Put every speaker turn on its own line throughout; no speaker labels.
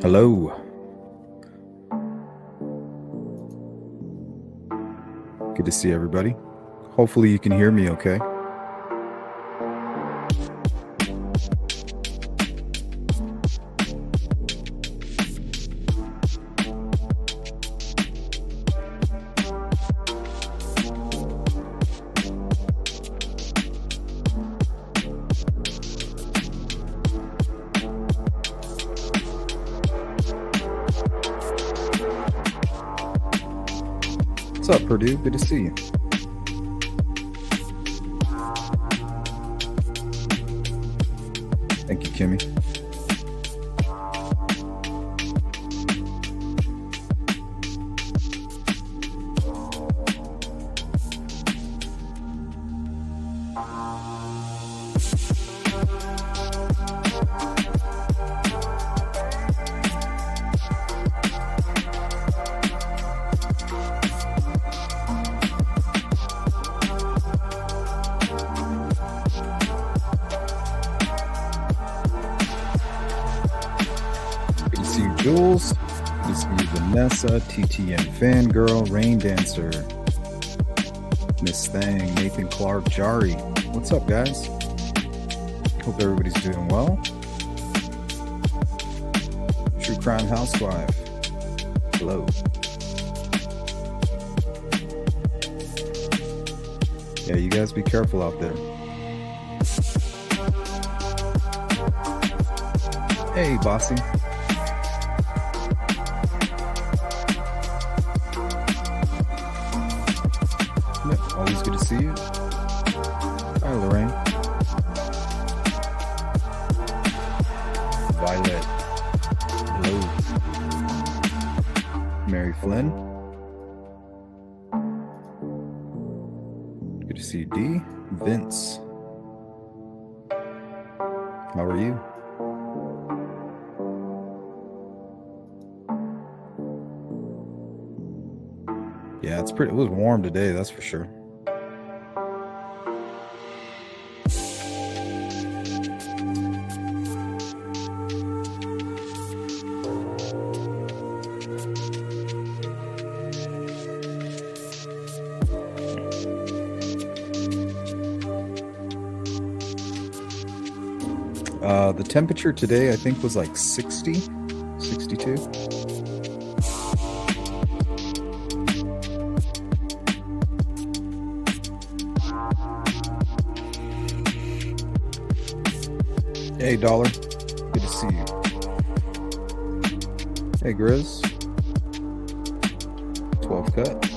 Hello. Good to see everybody. Hopefully you can hear me okay. What's up, Purdue? Good to see you. Thank you, Kimmy. Jules, good to see you, Vanessa, TTN Fangirl, Rain Dancer, Miss Thang, Nathan Clark, Jari. What's up, guys? Hope everybody's doing well. True Crime Housewife. Hello. Yeah, you guys be careful out there. Hey, Bossy. Always good to see you. Hi, Lorraine. Violet. Hello. Mary Flynn. Good to see you, D. Vince. How are you? Yeah, it was warm today, that's for sure. The temperature today, I think, was like 60, 62. Hey, Dollar. Good to see you. Hey, Grizz. 12 cut.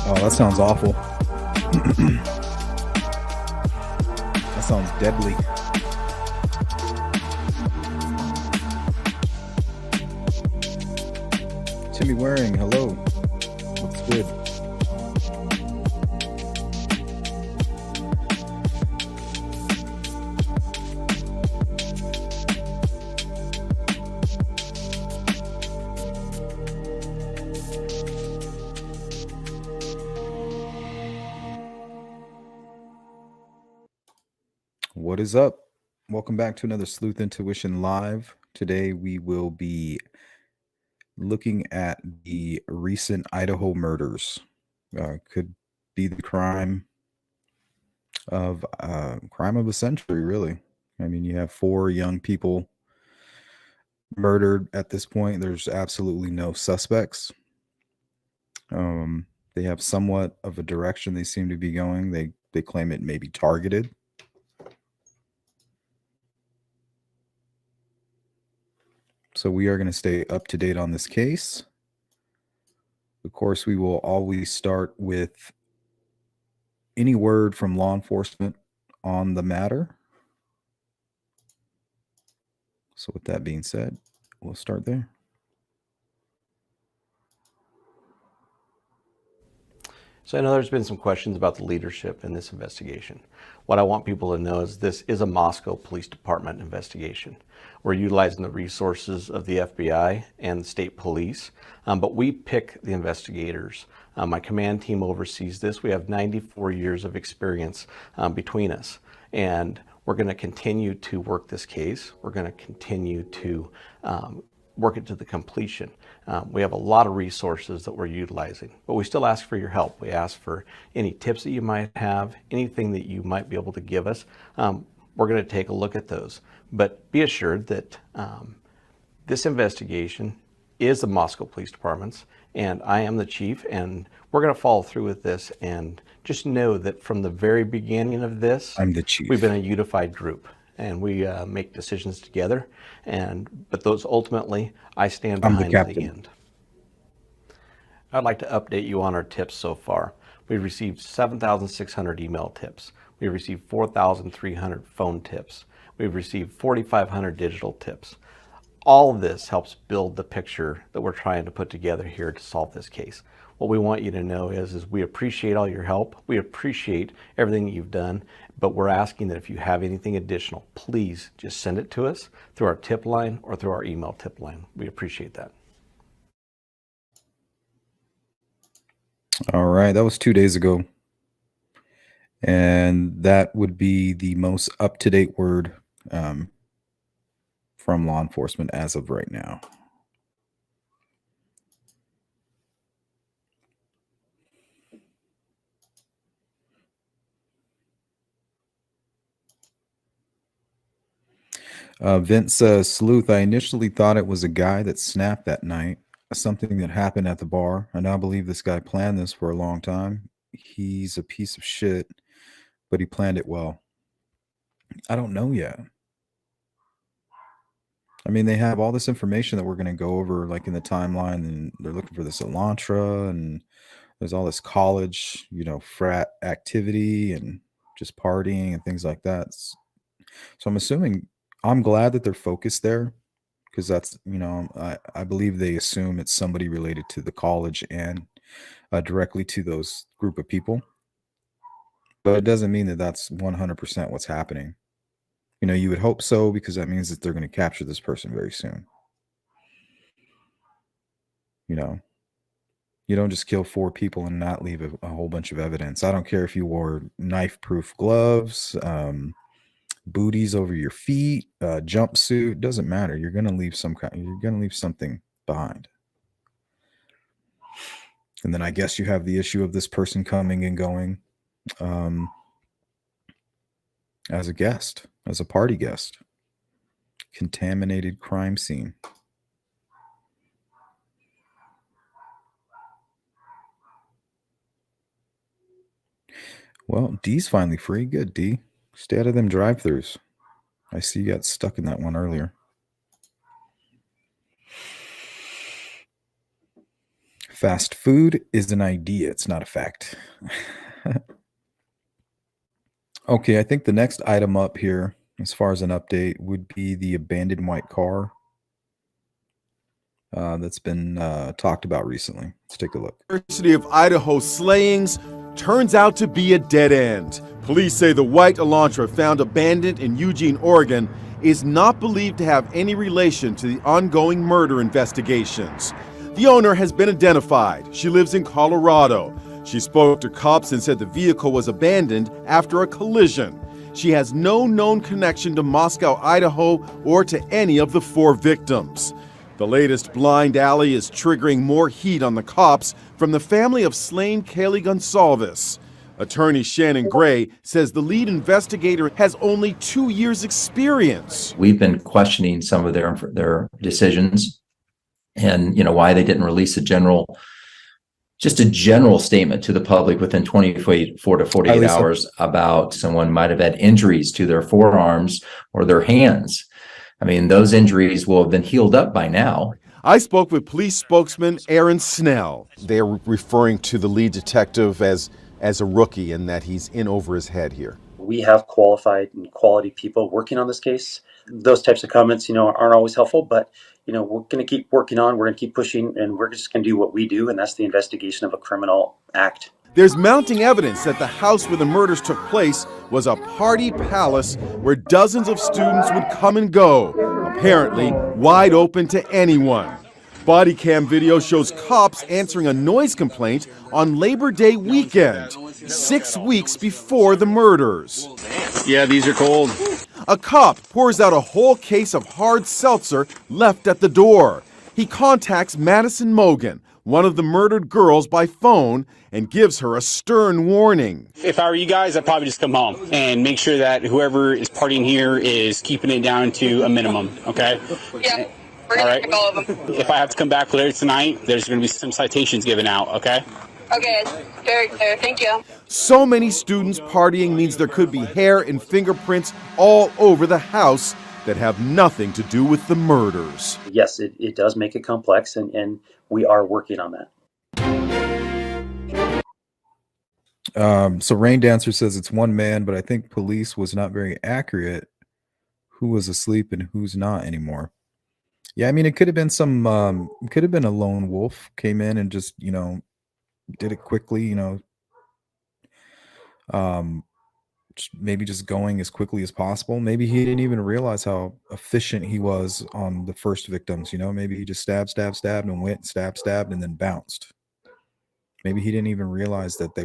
Oh, that sounds awful. That sounds deadly. Timmy Waring, hello. What's good? What is up? Welcome back to another Sleuth Intuition Live. Today we will be looking at the recent Idaho murders. Could be the crime of a century, really. I mean, you have 4 young people murdered at this point. There's absolutely no suspects. They have somewhat of a direction they seem to be going. They claim it may be targeted. So we are going to stay up to date on this case. Of course, we will always start with any word from law enforcement on the matter? So with that being said, we'll start there.
So I know there's been some questions about the leadership in this investigation. What I want people to know is this is a Moscow Police Department investigation. We're utilizing the resources of the FBI and the state police, but we pick the investigators. My command team oversees this. We have 94 years of experience between us, and we're going to continue to work this case. We're going to continue to work it to the completion. We have a lot of resources that we're utilizing, but we still ask for your help. We ask for any tips that you might have, anything that you might be able to give us. We're going to take a look at those, but be assured that this investigation is the Moscow Police Department's, and I am the chief, and we're going to follow through with this. And just know that from the very beginning of this,
I'm the chief.
We've been a unified group, and we make decisions together. But those ultimately, I stand behind to the end. I'd like to update you on our tips so far. We've received 7,600 email tips. We've received 4,300 phone tips. We've received 4,500 digital tips. All of this helps build the picture that we're trying to put together here to solve this case. What we want you to know is we appreciate all your help. We appreciate everything that you've done, but we're asking that if you have anything additional, please just send it to us through our tip line or through our email tip line. We appreciate that.
All right, that was 2 days ago. And that would be the most up-to-date word from law enforcement as of right now. Vince Sleuth, I initially thought it was a guy that snapped that night, something that happened at the bar. I now believe this guy planned this for a long time. He's a piece of shit, but he planned it well. I don't know yet. I mean, they have all this information that we're going to go over, like in the timeline, and they're looking for this Elantra, and there's all this college, frat activity and just partying and things like that. So I'm glad that they're focused there, because that's, I believe they assume it's somebody related to the college and directly to those group of people. But it doesn't mean that that's 100% what's happening. You would hope so, because that means that they're going to capture this person very soon. You don't just kill 4 people and not leave a whole bunch of evidence. I don't care if you wore knife-proof gloves, booties over your feet, jumpsuit, doesn't matter. You're going to leave something behind. And then I guess you have the issue of this person coming and going as a guest, as a party guest. Contaminated crime scene. Well, D's finally free. Good, D. Stay out of them drive-thrus. I see you got stuck in that one earlier. Fast food is an idea. It's not a fact. Okay, I think the next item up here, as far as an update, would be the abandoned white car that's been talked about recently. Let's take a look.
University of Idaho slayings turns out to be a dead end. Police say the white Elantra found abandoned in Eugene, Oregon, is not believed to have any relation to the ongoing murder investigations. The owner has been identified. She lives in Colorado. She spoke to cops and said the vehicle was abandoned after a collision. She has no known connection to Moscow, Idaho, or to any of the 4 victims. The latest blind alley is triggering more heat on the cops from the family of slain Kaylee Gonsalves. Attorney Shannon Gray says the lead investigator has only 2 years' experience.
We've been questioning some of their decisions, and why they didn't release a general statement to the public within 24 to 48 hours about someone might have had injuries to their forearms or their hands. I mean, those injuries will have been healed up by now.
I spoke with police spokesman Aaron Snell. They're referring to the lead detective as as a rookie and that he's in over his head here?
We have qualified and quality people working on this case. Those types of comments, aren't always helpful, but, we're going to keep working on, we're going to keep pushing, and we're just going to do what we do, and that's the investigation of a criminal act.
There's mounting evidence that the house where the murders took place was a party palace where dozens of students would come and go, apparently wide open to anyone. Body cam video shows cops answering a noise complaint on Labor Day weekend, 6 weeks before the murders.
Yeah, these are cold.
A cop pours out a whole case of hard seltzer left at the door. He contacts Madison Mogan, one of the murdered girls, by phone and gives her a stern warning.
If I were you guys, I'd probably just come home and make sure that whoever is partying here is keeping it down to a minimum, okay?
Yeah, we're going to check all of them.
If I have to come back later tonight, there's going to be some citations given out, okay?
Okay, very clear. Thank you.
So many students partying means there could be hair and fingerprints all over the house that have nothing to do with the murders.
Yes, it does make it complex, and we are working on that.
So Rain Dancer says it's one man, but I think police was not very accurate who was asleep and who's not anymore. Yeah, I mean, it could have been it could have been a lone wolf came in and just, did it quickly, maybe just going as quickly as possible. Maybe he didn't even realize how efficient he was on the first victims. Maybe he just stabbed and went stabbed and then bounced. Maybe he didn't even realize that they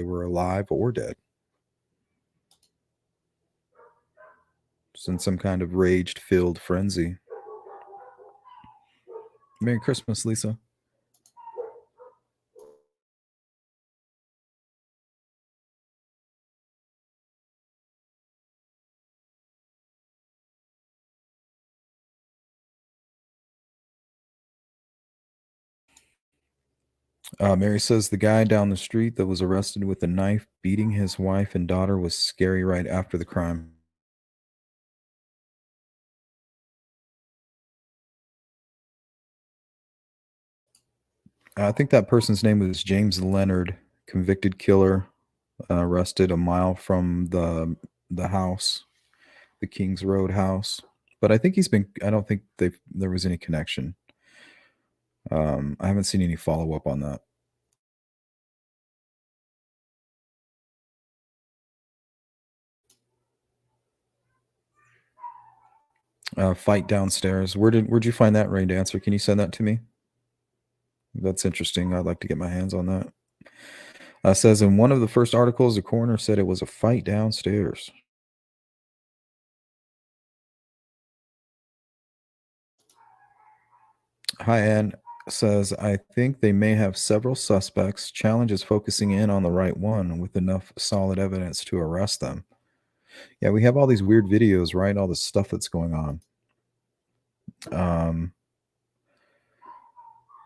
were alive or dead. Just in some kind of rage-filled frenzy. Merry Christmas, Lisa. Mary says the guy down the street that was arrested with a knife beating his wife and daughter was scary right after the crime. I think that person's name was James Leonard, convicted killer, arrested a mile from the house, the Kings Road house. But I think I don't think there was any connection. I haven't seen any follow-up on that. Fight downstairs. Where'd you find that, Rain Dancer? Can you send that to me? That's interesting. I'd like to get my hands on that. Says in one of the first articles, the coroner said it was a fight downstairs. Hi, Ann. Says, I think they may have several suspects. Challenge is focusing in on the right one with enough solid evidence to arrest them. Yeah, we have all these weird videos, right? All the stuff that's going on.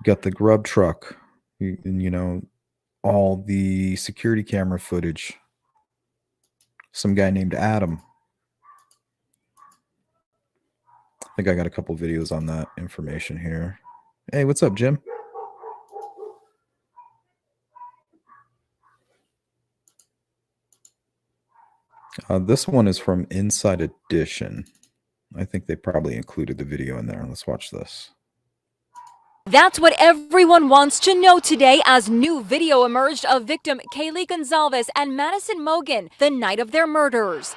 Got the grub truck, and all the security camera footage. Some guy named Adam. I think I got a couple videos on that information here. Hey, what's up, Jim? This one is from Inside Edition. I think they probably included the video in there. Let's watch this.
That's what everyone wants to know today as new video emerged of victim Kaylee Gonzalez and Madison Mogan the night of their murders.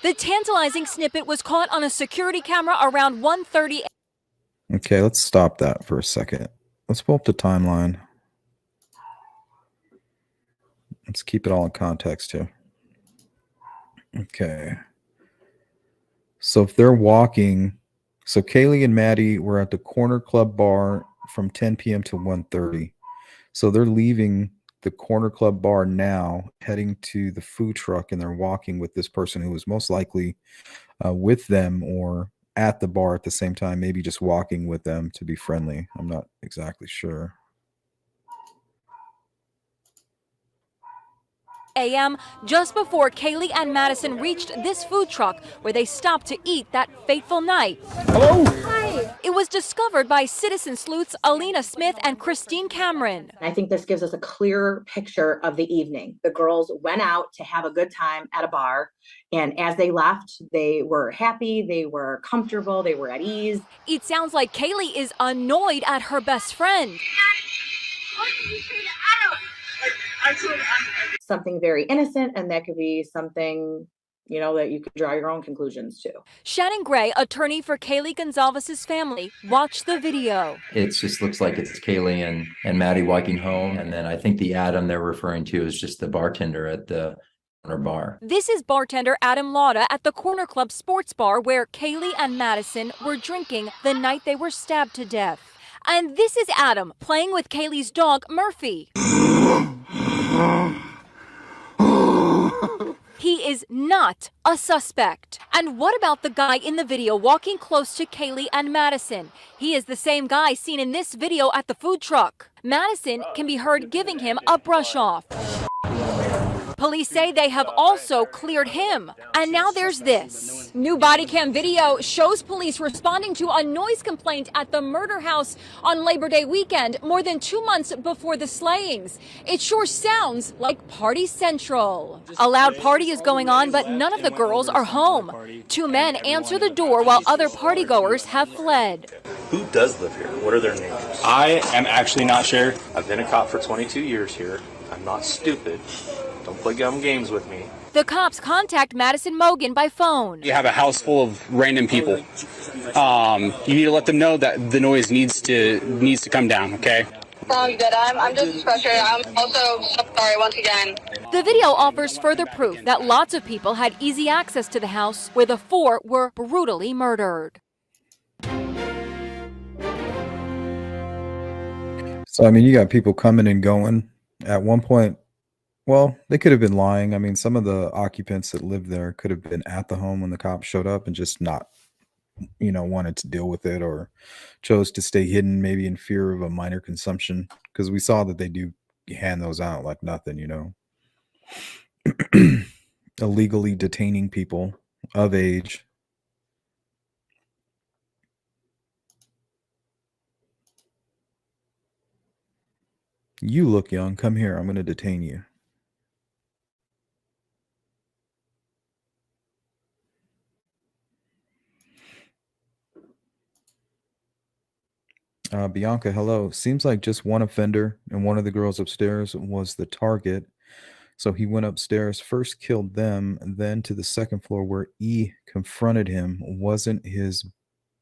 The tantalizing snippet was caught on a security camera around 1:30.
Okay, let's stop that for a second. Let's pull up the timeline. Let's keep it all in context here. Okay. So if they're walking, so Kaylee and Maddie were at the Corner Club bar from 10 p.m. to 1:30. So they're leaving the Corner Club bar now, heading to the food truck, and they're walking with this person who was most likely with them or at the bar at the same time, maybe just walking with them to be friendly. I'm not exactly sure.
A.m. just before Kaylee and Madison reached this food truck where they stopped to eat that fateful night.
Hello?
Hi.
It was discovered by citizen sleuths Alina Smith and Christine Cameron.
I think this gives us a clearer picture of the evening. The girls went out to have a good time at a bar, and as they left, they were happy, they were comfortable, they were at ease.
It sounds like Kaylee is annoyed at her best friend.
Something very innocent, and that could be something, you know, that you could draw your own conclusions to.
Shannon Gray, attorney for Kaylee Gonzalez's family, watched the video.
It just looks like it's Kaylee and Maddie walking home. And then I think the Adam they're referring to is just the bartender at the corner bar.
This is bartender Adam Lauda at the Corner Club Sports Bar where Kaylee and Madison were drinking the night they were stabbed to death. And this is Adam playing with Kaylee's dog, Murphy. He is not a suspect. And what about the guy in the video walking close to Kaylee and Madison? He is the same guy seen in this video at the food truck. Madison can be heard giving him a brush off. Police say they have also cleared him. And now there's this. New body cam video shows police responding to a noise complaint at the murder house on Labor Day weekend, more than 2 months before the slayings. It sure sounds like Party Central. A loud party is going on, but none of the girls are home. 2 men answer the door while other partygoers have fled.
Who does live here? What are their names?
I am actually not sure.
I've been a cop for 22 years here. I'm not stupid. Don't play dumb games with me.
The cops contact Madison Mogan by phone.
You have a house full of random people. You need to let them know that the noise needs to come down, okay?
Sounds good. I'm just frustrated. I'm also so sorry once again.
The video offers further proof that lots of people had easy access to the house where the 4 were brutally murdered.
So, I mean, you got people coming and going. At one point, well, they could have been lying. I mean, some of the occupants that lived there could have been at the home when the cops showed up and just not, wanted to deal with it, or chose to stay hidden, maybe in fear of a minor consumption. Because we saw that they do hand those out like nothing, illegally detaining people of age. You look young. Come here. I'm going to detain you. Bianca, hello. Seems like just one offender, and one of the girls upstairs was the target. So he went upstairs, first killed them, and then to the second floor where E confronted him. Wasn't his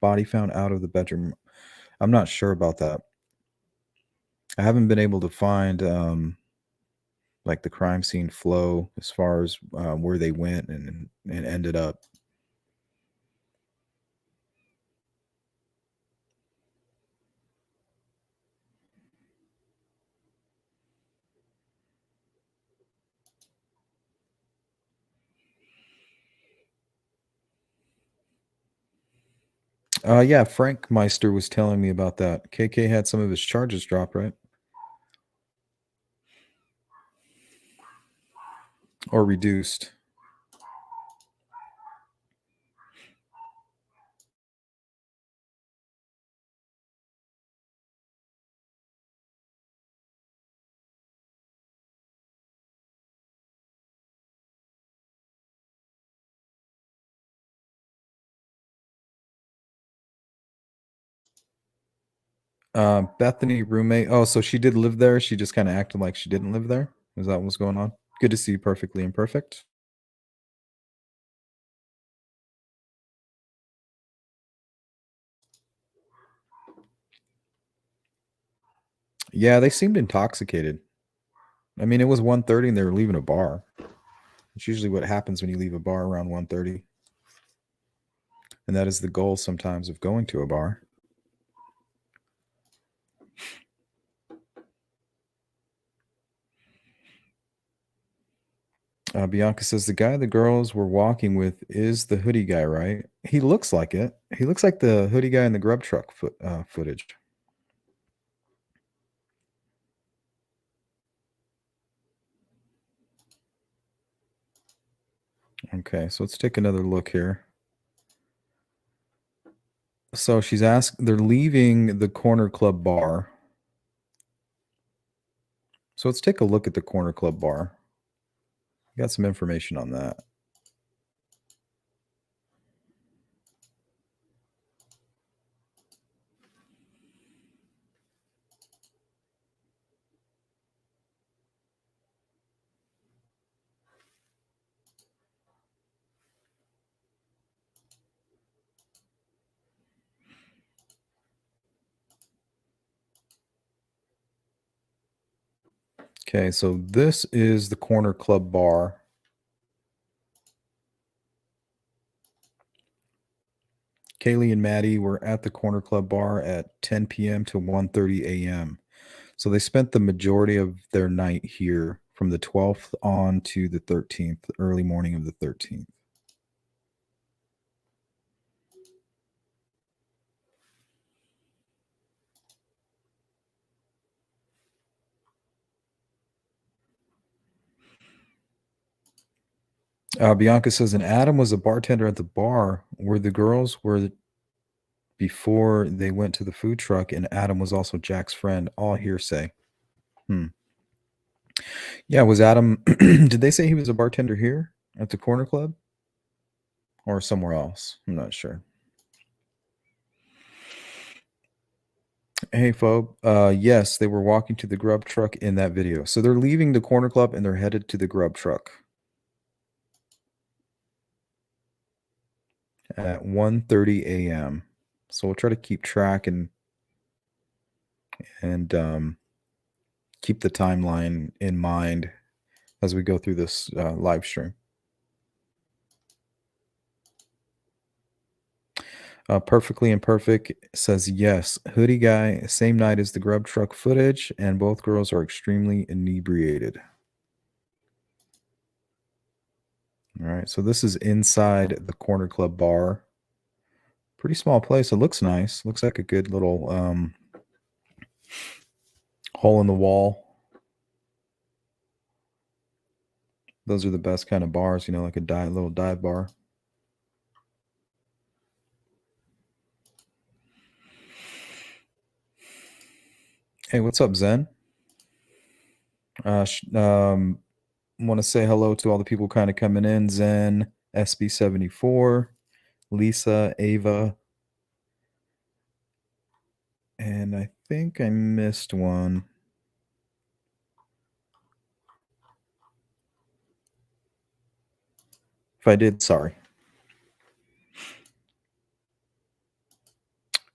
body found out of the bedroom? I'm not sure about that. I haven't been able to find like the crime scene flow as far as where they went and ended up. Yeah, Frank Meister was telling me about that. KK had some of his charges dropped, right? Or reduced. Bethany roommate. Oh, so she did live there. She just kind of acted like she didn't live there. Is that what's going on? Good to see you, Perfectly Imperfect. Yeah, they seemed intoxicated. I mean, it was 1:30 and they were leaving a bar. It's usually what happens when you leave a bar around 1:30. And that is the goal sometimes of going to a bar. Bianca says the guy the girls were walking with is the hoodie guy, right? He looks like it. He looks like the hoodie guy in the grub truck footage. Okay, so let's take another look here. So she's asked, they're leaving the Corner Club bar. So let's take a look at the Corner Club bar. Got some information on that. Okay, so this is the Corner Club bar. Kaylee and Maddie were at the Corner Club bar at 10 p.m. to 1:30 a.m. So they spent the majority of their night here from the 12th on to the 13th, early morning of the 13th. Bianca says, and Adam was a bartender at the bar where the girls were before they went to the food truck, and Adam was also Jack's friend. All hearsay. Yeah, was Adam, did they say he was a bartender here at the Corner Club? Or somewhere else? I'm not sure. Hey, Phobe. Yes, they were walking to the grub truck in that video. So they're leaving the Corner Club and they're headed to the grub truck at 1:30 a.m. So we'll try to keep track and keep the timeline in mind as we go through this live stream. Perfectly Imperfect says yes. Hoodie guy, same night as the grub truck footage, and both girls are extremely inebriated. All right, so this is inside the Corner Club bar. Pretty small place. It looks nice. Looks like a good little hole in the wall. Those are the best kind of bars, you know, like a little dive bar. Hey, what's up, Zen? Want to say hello to all the people kind of coming in. Zen, SB74, Lisa, Ava, and I think I missed one. If I did, sorry.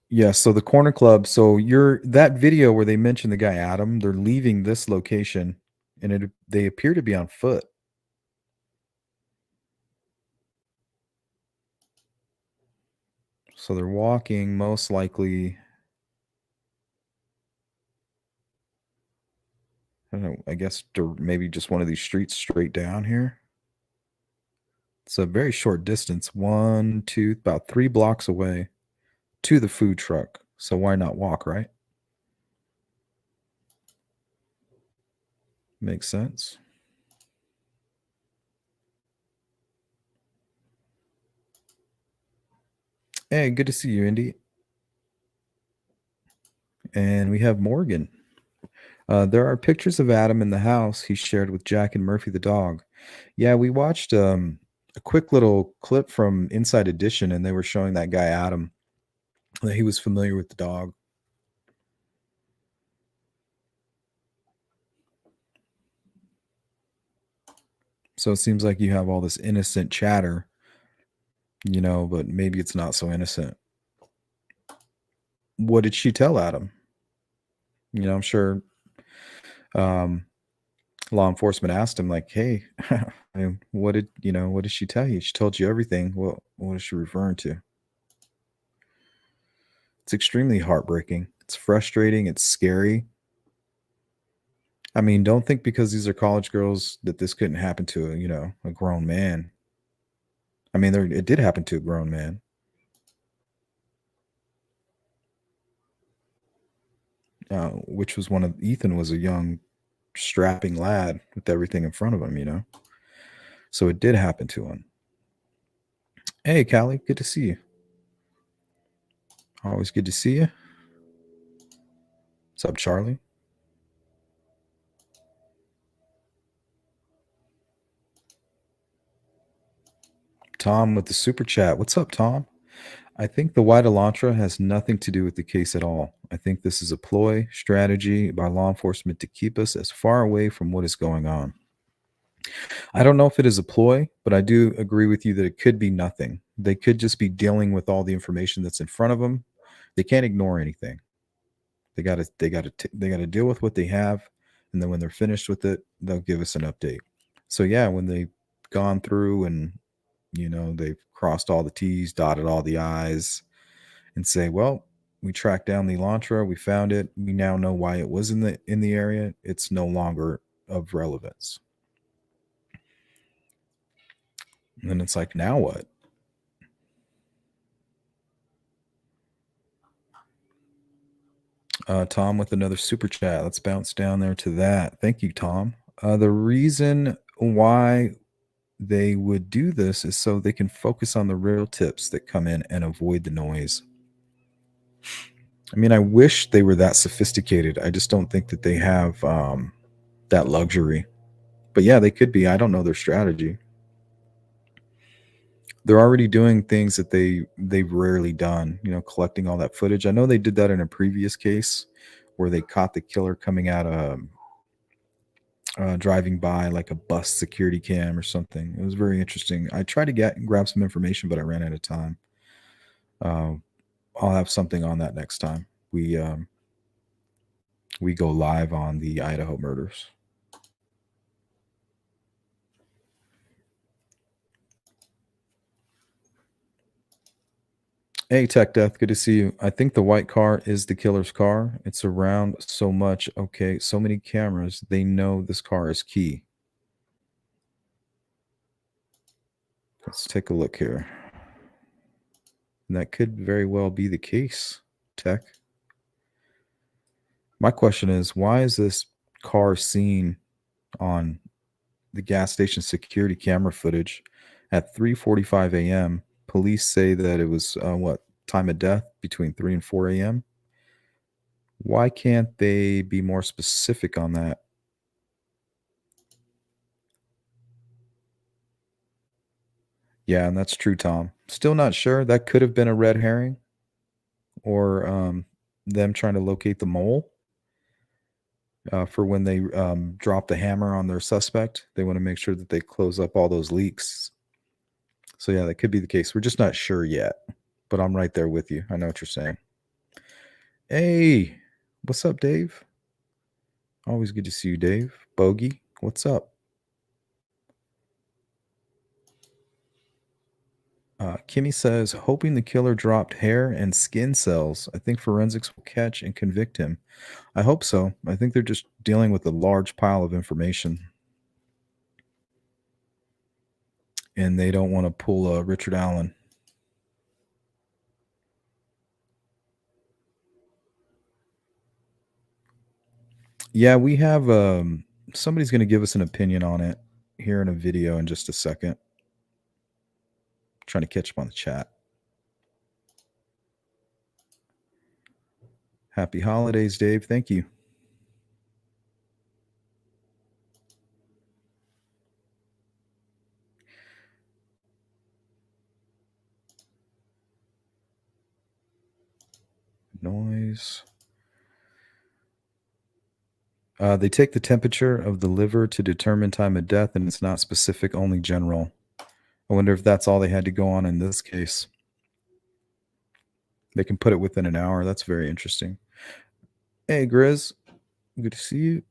Yeah, so the Corner Club, so that video where they mentioned the guy Adam, they're leaving this location and they appear to be on foot. So they're walking most likely, I don't know, I guess maybe just one of these streets straight down here. It's a very short distance, 1, 2, about 3 blocks away to the food truck. So why not walk, right? Makes sense. Hey, good to see you, Indy. And we have Morgan. There are pictures of Adam in the house he shared with Jack and Murphy the dog. Yeah, we watched a quick little clip from Inside Edition, and they were showing that guy Adam, that he was familiar with the dog. So it seems like you have all this innocent chatter, you know, but maybe it's not so innocent. What did she tell Adam? You know, I'm sure law enforcement asked him, like, hey, what did she tell you? She told you everything. What is she referring to? It's extremely heartbreaking. It's frustrating. It's scary. I mean, don't think because these are college girls that this couldn't happen to a grown man. I mean, it did happen to a grown man. Which was Ethan was a young, strapping lad with everything in front of him, you know. So it did happen to him. Hey, Callie, good to see you. Always good to see you. What's up, Charlie? Tom with the super chat. What's up, Tom? I think the white Elantra has nothing to do with the case at all. I think this is a ploy strategy by law enforcement to keep us as far away from what is going on. I don't know if it is a ploy, but I do agree with you that it could be nothing. They could just be dealing with all the information that's in front of them. They can't ignore anything. They got to deal with what they have, and then when they're finished with it, they'll give us an update. So yeah, when they've gone through and they've crossed all the T's, dotted all the I's, and say, well, we tracked down the Elantra, we found it, we now know why it was in the area. It's no longer of relevance. And then it's like, now what? Tom with another super chat. Let's bounce down there to that. Thank you, Tom. The reason why they would do this is so they can focus on the real tips that come in and avoid the noise. I mean, I wish they were that sophisticated. I just don't think that they have that luxury. But yeah, they could be. I don't know their strategy. They're already doing things that they've rarely done, collecting all that footage. I know they did that in a previous case where they caught the killer coming out of driving by like a bus security cam or something. It was very interesting. I tried to grab some information, but I ran out of time. I'll have something on that next time we go live on the Idaho murders. Hey, Tech Death, good to see you. I think the white car is the killer's car. It's around so much. Okay, so many cameras. They know this car is key. Let's take a look here. And that could very well be the case, Tech. My question is, why is this car seen on the gas station security camera footage at 3:45 a.m.? Police say that it was time of death between 3 and 4 a.m. Why can't they be more specific on that? Yeah, and that's true, Tom. Still not sure. That could have been a red herring or them trying to locate the mole for when they drop the hammer on their suspect. They want to make sure that they close up all those leaks. So yeah, that could be the case. We're just not sure yet, but I'm right there with you. I know what you're saying. Hey, what's up, Dave? Always good to see you, Dave. Bogey, what's up? Kimmy says, hoping the killer dropped hair and skin cells. I think forensics will catch and convict him. I hope so. I think they're just dealing with a large pile of information. And they don't want to pull Richard Allen. Yeah, we have somebody's going to give us an opinion on it here in a video in just a second. Trying to catch up on the chat. Happy holidays, Dave. Thank you. Noise. They take the temperature of the liver to determine time of death, and it's not specific, only general. I wonder if that's all they had to go on in this case. They can put it within an hour. That's very interesting. Hey, Grizz. Good to see you.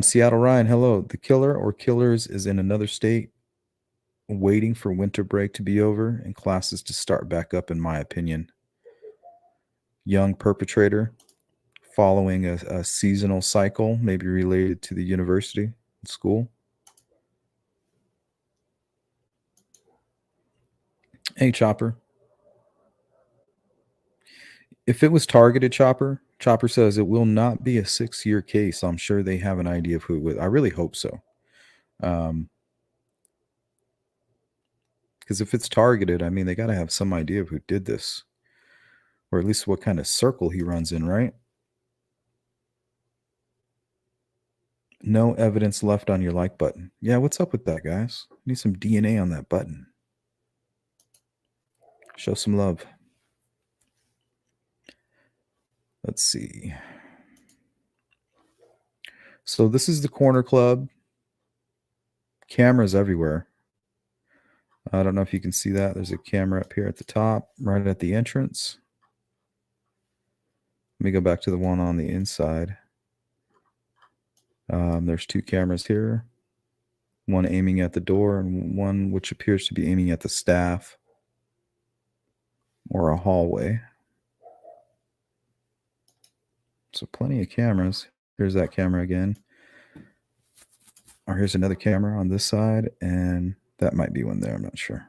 Seattle Ryan, hello. The killer or killers is in another state waiting for winter break to be over and classes to start back up, in my opinion. Young perpetrator following a seasonal cycle, maybe related to the university school. Hey, Chopper. If it was targeted, Chopper, Chopper says it will not be a 6-year case. I'm sure they have an idea of who it was. I really hope so. Because if it's targeted, I mean, they got to have some idea of who did this, or at least what kind of circle he runs in, right? No evidence left on your like button. Yeah, what's up with that, guys? Need some DNA on that button. Show some love. Let's see. So this is the corner club. Cameras everywhere. I don't know if you can see that. There's a camera up here at the top, right at the entrance. Let me go back to the one on the inside. There's 2 cameras here. One aiming at the door and one which appears to be aiming at the staff or a hallway. So plenty of cameras. Here's that camera again. Or here's another camera on this side, and that might be one there. I'm not sure.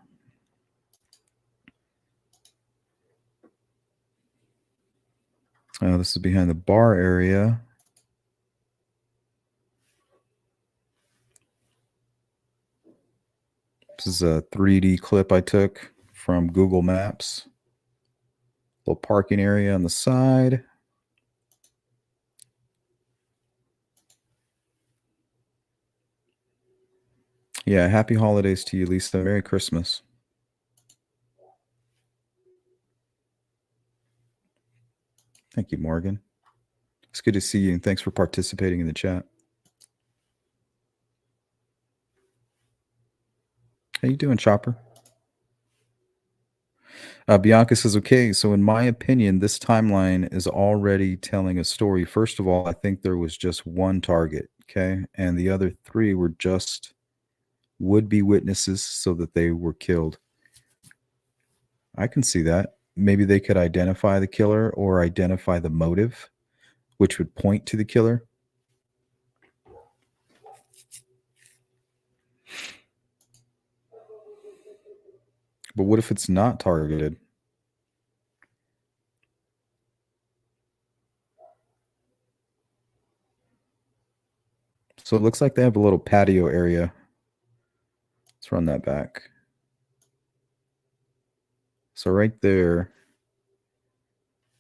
This is behind the bar area. This is a 3D clip I took from Google Maps. Little parking area on the side. Yeah, happy holidays to you, Lisa. Merry Christmas. Thank you, Morgan. It's good to see you, and thanks for participating in the chat. How you doing, Chopper? Bianca says, okay, so in my opinion, this timeline is already telling a story. First of all, I think there was just one target, okay? And the other 3 were just would-be witnesses so that they were killed. I can see that. Maybe they could identify the killer or identify the motive, which would point to the killer. But what if it's not targeted? So it looks like they have a little patio area. Let's run that back. So right there,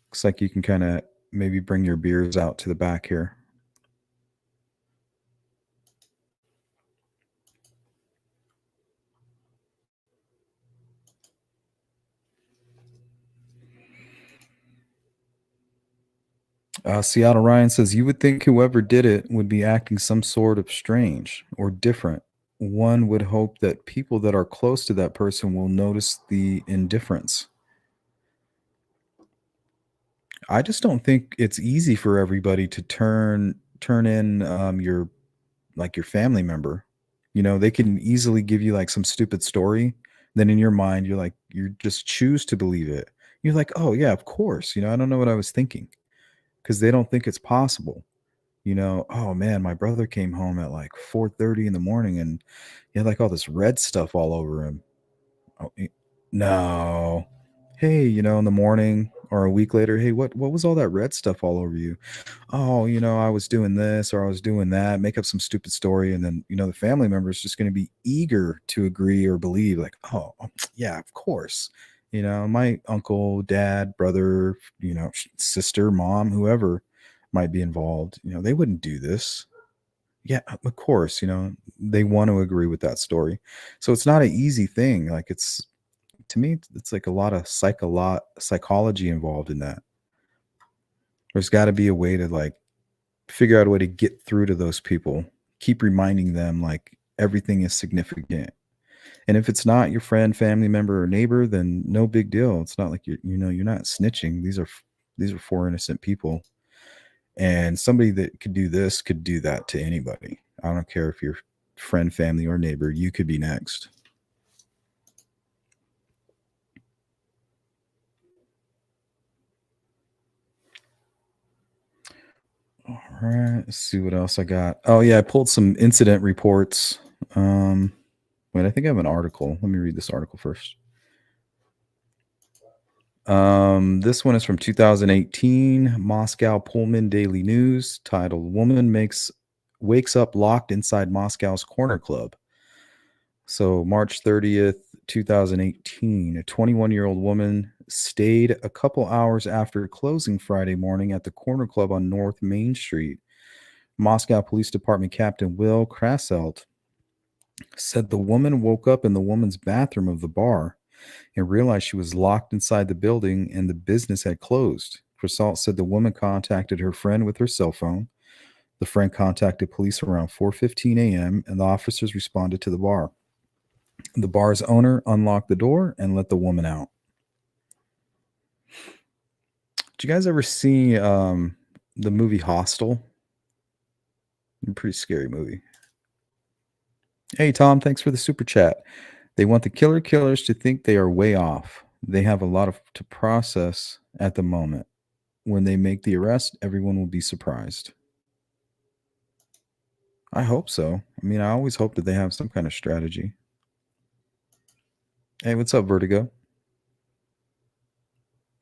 looks like you can kind of maybe bring your beers out to the back here. Seattle Ryan says, you would think whoever did it would be acting some sort of strange or different. One would hope that people that are close to that person will notice the indifference. I just don't think it's easy for everybody to turn in your family member. You know, they can easily give you like some stupid story. Then in your mind, you're like, you just choose to believe it. You're like, oh yeah, of course. You know, I don't know what I was thinking. Because they don't think it's possible. You know, oh man, my brother came home at like 4:30 in the morning and he had like all this red stuff all over him. Oh, no. Hey, you know, in the morning or a week later, hey, what was all that red stuff all over you? Oh, you know, I was doing this or I was doing that, make up some stupid story. And then, you know, the family member is just going to be eager to agree or believe like, oh, yeah, of course. You know, my uncle, dad, brother, you know, sister, mom, whoever might be involved, you know, they wouldn't do this. Yeah, of course, you know, they want to agree with that story. So it's not an easy thing. Like to me, it's like a lot of psychology involved in that. There's got to be a way to like figure out a way to get through to those people. Keep reminding them like everything is significant. And if it's not your friend, family member, or neighbor, then no big deal. It's not like you're not snitching. These are 4 innocent people. And somebody that could do this could do that to anybody. I don't care if you're friend, family, or neighbor. You could be next. All right, let's see what else I got. Oh yeah, I pulled some incident reports. Wait, I think I have an article. Let me read this article first. This one is from 2018, Moscow Pullman Daily News, titled "Woman wakes up locked inside Moscow's corner club." So March 30th, 2018, a 21-year-old woman stayed a couple hours after closing Friday morning at the corner club on North Main Street. Moscow Police Department Captain Will Kraselt said the woman woke up in the woman's bathroom of the bar and realized she was locked inside the building and the business had closed. Kraselt said the woman contacted her friend with her cell phone. The friend contacted police around 4:15 a.m. and the officers responded to the bar. The bar's owner unlocked the door and let the woman out. Did you guys ever see the movie Hostel? A pretty scary movie. Hey, Tom, thanks for the super chat. They want the killers to think they are way off. They have a lot to process at the moment. When they make the arrest, everyone will be surprised. I hope so. I mean, I always hope that they have some kind of strategy. Hey, what's up, Vertigo?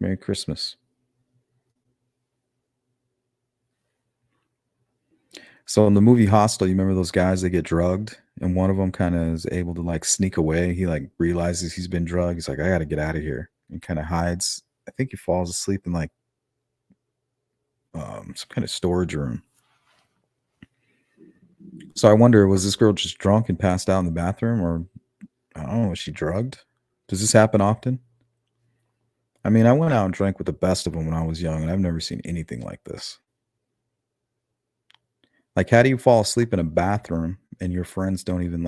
Merry Christmas. So in the movie Hostel, you remember those guys that get drugged, and one of them kind of is able to like sneak away. He like realizes he's been drugged. He's like, I got to get out of here, and kind of hides. I think he falls asleep in like some kind of storage room. So I wonder, was this girl just drunk and passed out in the bathroom, or I don't know, was she drugged? Does this happen often? I mean, I went out and drank with the best of them when I was young, and I've never seen anything like this. Like, how do you fall asleep in a bathroom and your friends don't even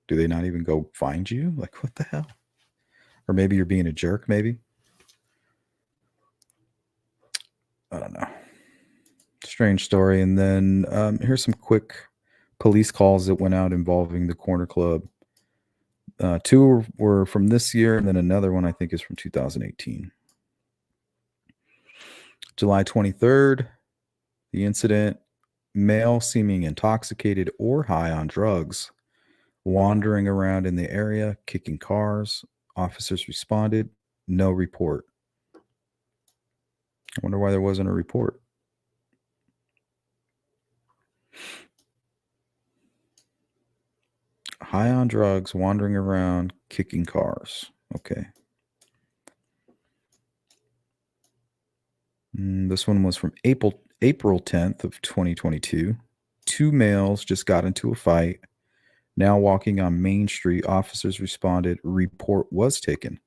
do they not even go find you? Like, what the hell? Or maybe you're being a jerk, maybe? I don't know. Strange story. And then here's some quick police calls that went out involving the corner club. Two were from this year, and then another one I think is from 2018. July 23rd, the incident, male seeming intoxicated or high on drugs, wandering around in the area, kicking cars. Officers responded, no report. I wonder why there wasn't a report. High on drugs, wandering around, kicking cars. Okay. This one was from April 10th of 2022. Two males just got into a fight. Now walking on Main Street, officers responded, report was taken.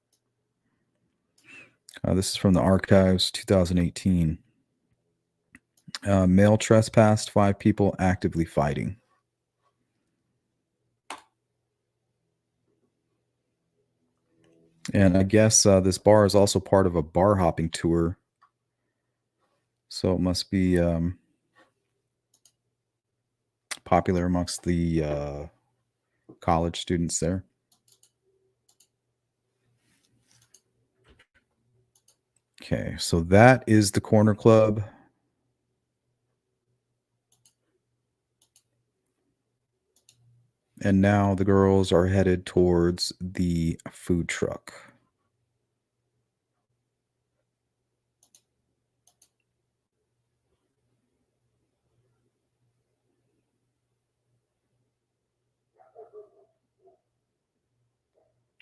This is from the archives, 2018. Male trespassed, 5 people actively fighting. And I guess this bar is also part of a bar hopping tour. So it must be popular amongst the college students there. Okay, so that is the corner club. And now the girls are headed towards the food truck.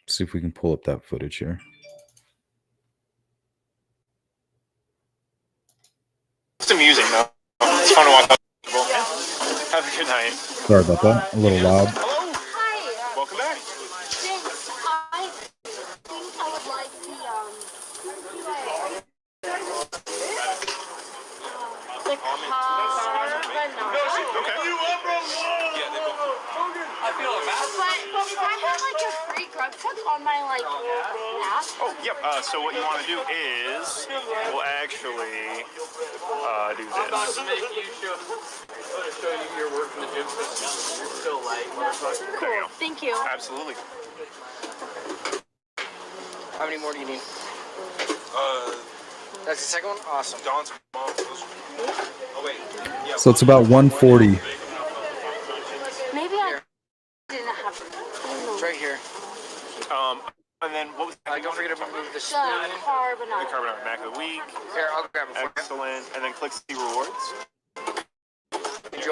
See if we can pull up that footage here.
It's amusing, though. It's fun to watch. Have a good night.
Sorry about that. A little loud.
Hello. Hi. Welcome back.
Thanks. I think I would like the carbonara.
Okay.
But if I have like a free grub truck on my app.
Oh, yep. So what you want to do is we'll actually do this.
I'm about to make you show you your work in the gym system. You're still light.
There you go.
Thank you.
Absolutely.
How many more do you need? That's the second one? Awesome.
Dawn's mom. Oh, wait. Yeah,
So it's about 140.
Maybe I didn't have it.
It's right here.
And then what was
Don't forget to remove the spoon.
The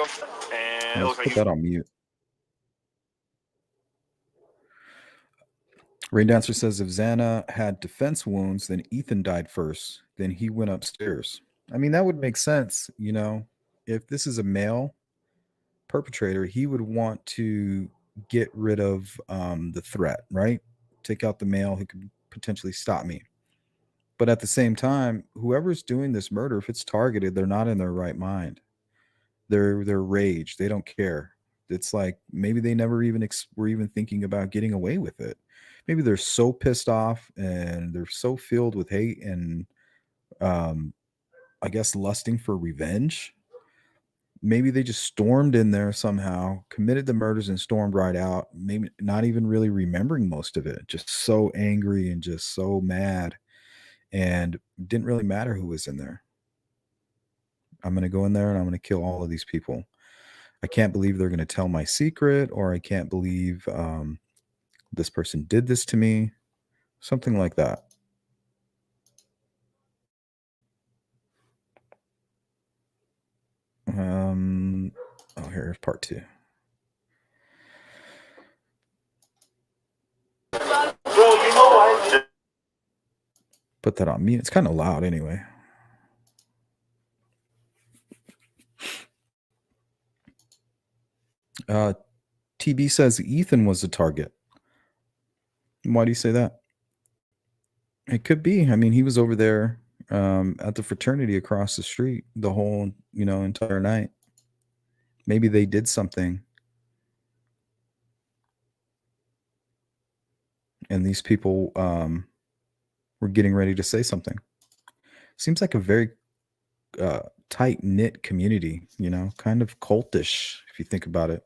go. And it
Let's
looks like
put that on mute. Rain Dancer says if Xana had defense wounds, then Ethan died first. Then he went upstairs. I mean, that would make sense. You know, if this is a male perpetrator, he would want to get rid of the threat, right? Take out the male who could potentially stop me. But at the same time, whoever's doing this murder, if it's targeted, they're not in their right mind. They're rage. They don't care. It's like maybe they never even were even thinking about getting away with it. Maybe they're so pissed off and they're so filled with hate and um, I guess lusting for revenge. Maybe they just stormed in there somehow, committed the murders, and stormed right out. Maybe not even really remembering most of it. Just so angry and just so mad, and didn't really matter who was in there. I'm going to go in there and I'm going to kill all of these people. I can't believe they're going to tell my secret, or I can't believe this person did this to me. Something like that. Oh, here's part 2. Put that on mute. It's kind of loud anyway. TB says Ethan was the target. Why do you say that? It could be. I mean, he was over there at the fraternity across the street the whole, entire night. Maybe they did something. And these people were getting ready to say something. Seems like a very tight-knit community, kind of cultish if you think about it.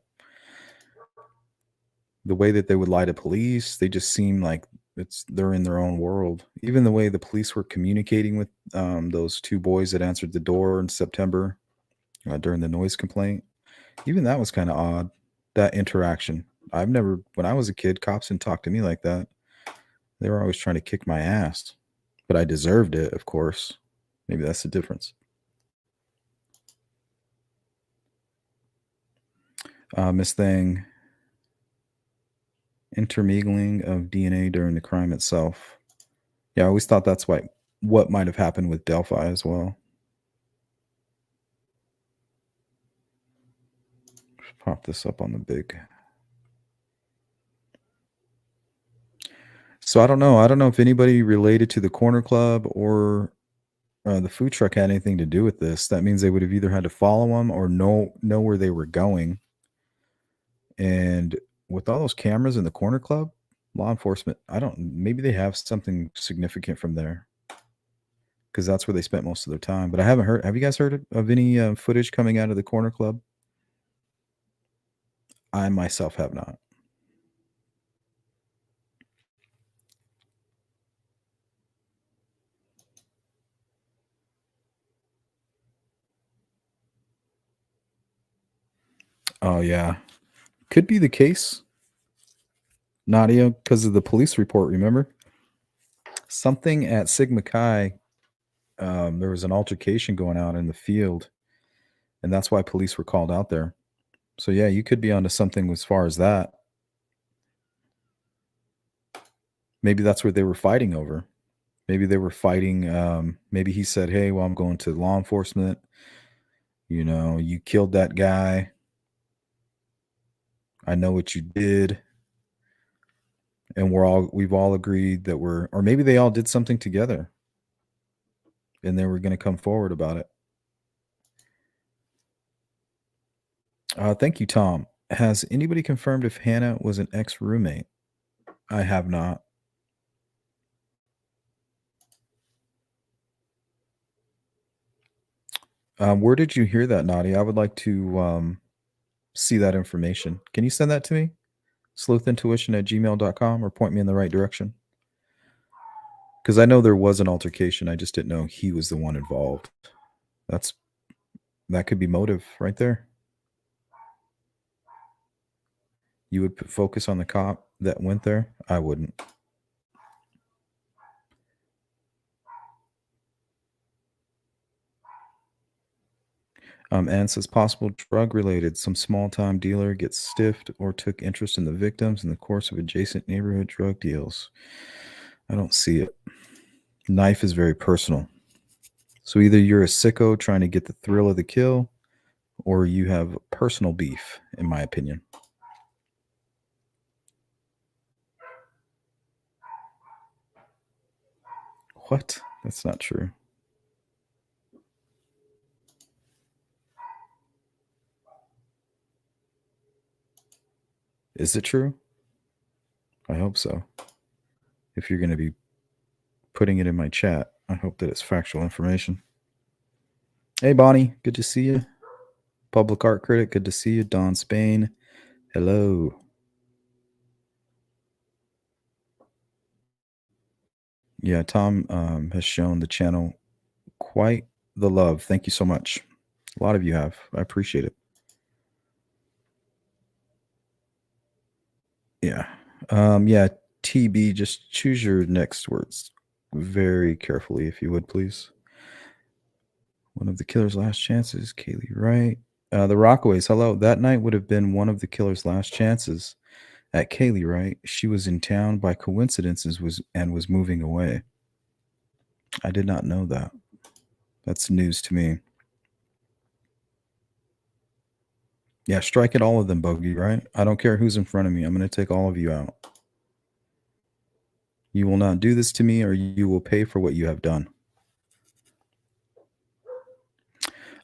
The way that they would lie to police, they just seem like they're in their own world. Even the way the police were communicating with those 2 boys that answered the door in September during the noise complaint, even that was kind of odd, that interaction. When I was a kid, cops didn't talk to me like that. They were always trying to kick my ass, but I deserved it, of course. Maybe that's the difference. Miss Thing, intermingling of DNA during the crime itself. Yeah, I always thought that's what might have happened with Delphi as well. Just pop this up on the big. So I don't know. I don't know if anybody related to the corner club or the food truck had anything to do with this. That means they would have either had to follow them or know where they were going. And with all those cameras in the corner club, law enforcement, maybe they have something significant from there because that's where they spent most of their time. But I haven't heard. Have you guys heard of any footage coming out of the corner club? I myself have not. Oh, yeah. Could be the case, Nadia, because of the police report, remember? Something at Sigma Chi, there was an altercation going on in the field, and that's why police were called out there. So, yeah, you could be onto something as far as that. Maybe that's what they were fighting over. Maybe they were fighting. Maybe he said, hey, well, I'm going to law enforcement. You killed that guy. I know what you did. And we've all agreed that or maybe they all did something together and they were going to come forward about it. Thank you, Tom. Has anybody confirmed if Hannah was an ex-roommate? I have not. Where did you hear that, Nadia? I would like to see that information. Can you send that to me? sleuthintuition@gmail.com, or point me in the right direction. Because I know there was an altercation. I just didn't know he was the one involved. That could be motive right there. You would focus on the cop that went there? I wouldn't. Ann says possible drug related. Some small time dealer gets stiffed or took interest in the victims in the course of adjacent neighborhood drug deals. I don't see it. Knife is very personal. So either you're a sicko trying to get the thrill of the kill, or you have personal beef, in my opinion. What? That's not true. Is it true? I hope so. If you're going to be putting it in my chat, I hope that it's factual information. Hey, Bonnie, good to see you. Public art critic, good to see you. Don Spain, hello. Yeah, Tom has shown the channel quite the love. Thank you so much. A lot of you have. I appreciate it. Yeah. Yeah, TB, just choose your next words very carefully, if you would, please. One of the killer's last chances, Kaylee Wright. The Rockaways, hello. That night would have been one of the killer's last chances at Kaylee Wright. She was in town by coincidences was moving away. I did not know that. That's news to me. Yeah, strike at all of them, Bogey, right? I don't care who's in front of me. I'm going to take all of you out. You will not do this to me, or you will pay for what you have done.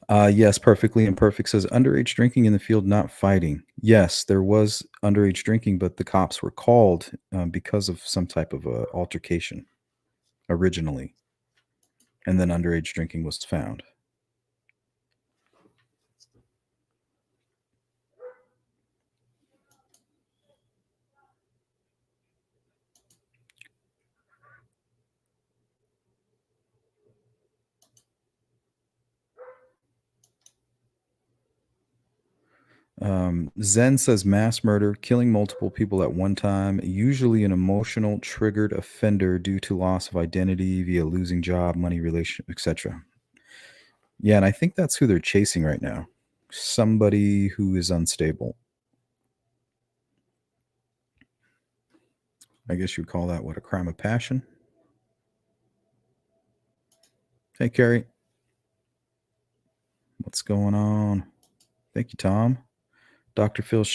Yes, perfectly imperfect says underage drinking in the field, not fighting. Yes, there was underage drinking, but the cops were called because of some type of altercation originally, and then underage drinking was found. Zen says mass murder, killing multiple people at one time, usually an emotional triggered offender due to loss of identity via losing job, money, relation, etc. Yeah, and I think that's who they're chasing right now. Somebody who is unstable. I guess you'd call that, what, a crime of passion? Hey, Carrie. What's going on? Thank you, Tom. Dr. Phil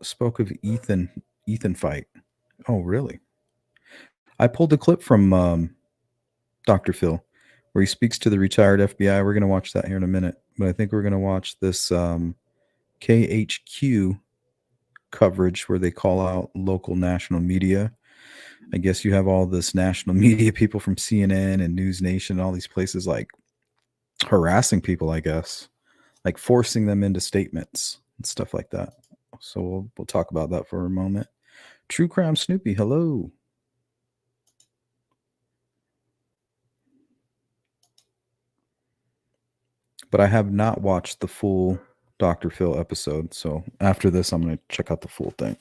spoke of Ethan fight. Oh, really? I pulled a clip from Dr. Phil where he speaks to the retired FBI. We're going to watch that here in a minute, but I think we're going to watch this KHQ coverage where they call out local national media. I guess you have all this national media people from CNN and News Nation and all these places like harassing people, I guess, like forcing them into statements and stuff like that. So we'll talk about that for a moment. True Crime Snoopy, hello. But I have not watched the full Dr. Phil episode. So after this, I'm going to check out the full thing.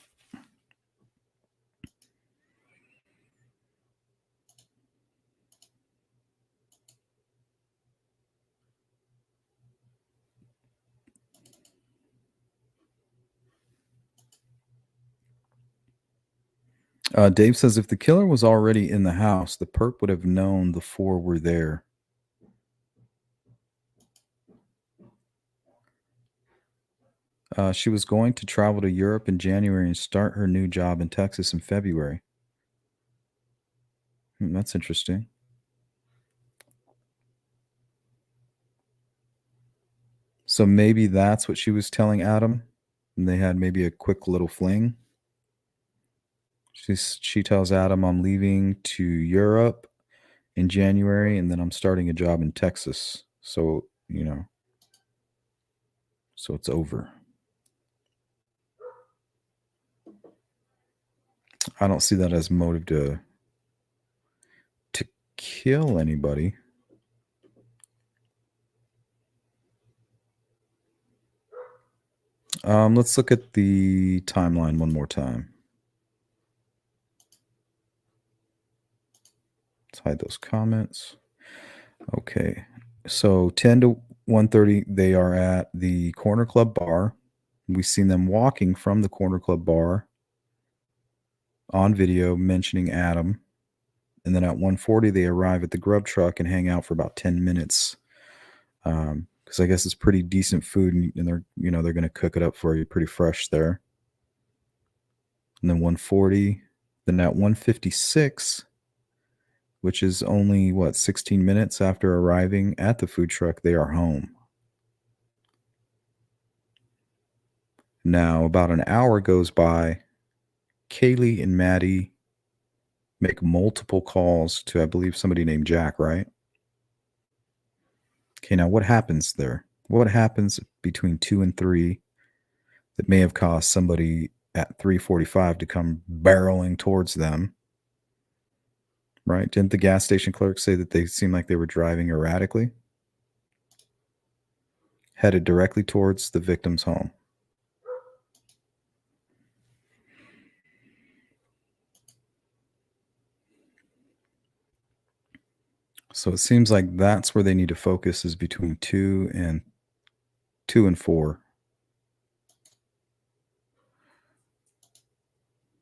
Dave says if the killer was already in the house, the perp would have known the four were there. She was going to travel to Europe in January and start her new job in Texas in February. That's interesting. So maybe that's what she was telling Adam, and they had maybe a quick little fling. She tells Adam, I'm leaving to Europe in January, and then I'm starting a job in Texas. So, you know, so it's over. I don't see that as motive to kill anybody. Let's look at the timeline one more time. Let's hide those comments. Okay. So 10 to 1:30, they are at the Corner Club bar. We've seen them walking from the Corner Club bar on video mentioning Adam. And then at 1:40, they arrive at the grub truck and hang out for about 10 minutes. Because I guess it's pretty decent food, and they're going to cook it up for you pretty fresh there. And then 1:40, then at 1:56, which is only 16 minutes after arriving at the food truck, they are home. Now, about an hour goes by. Kaylee and Maddie make multiple calls to, I believe, somebody named Jack, right? Okay, now what happens there? What happens between 2 and 3 that may have caused somebody at 3:45 to come barreling towards them? Right? Didn't the gas station clerk say that they seemed like they were driving erratically? Headed directly towards the victim's home. So it seems like that's where they need to focus, is between 2 and 4.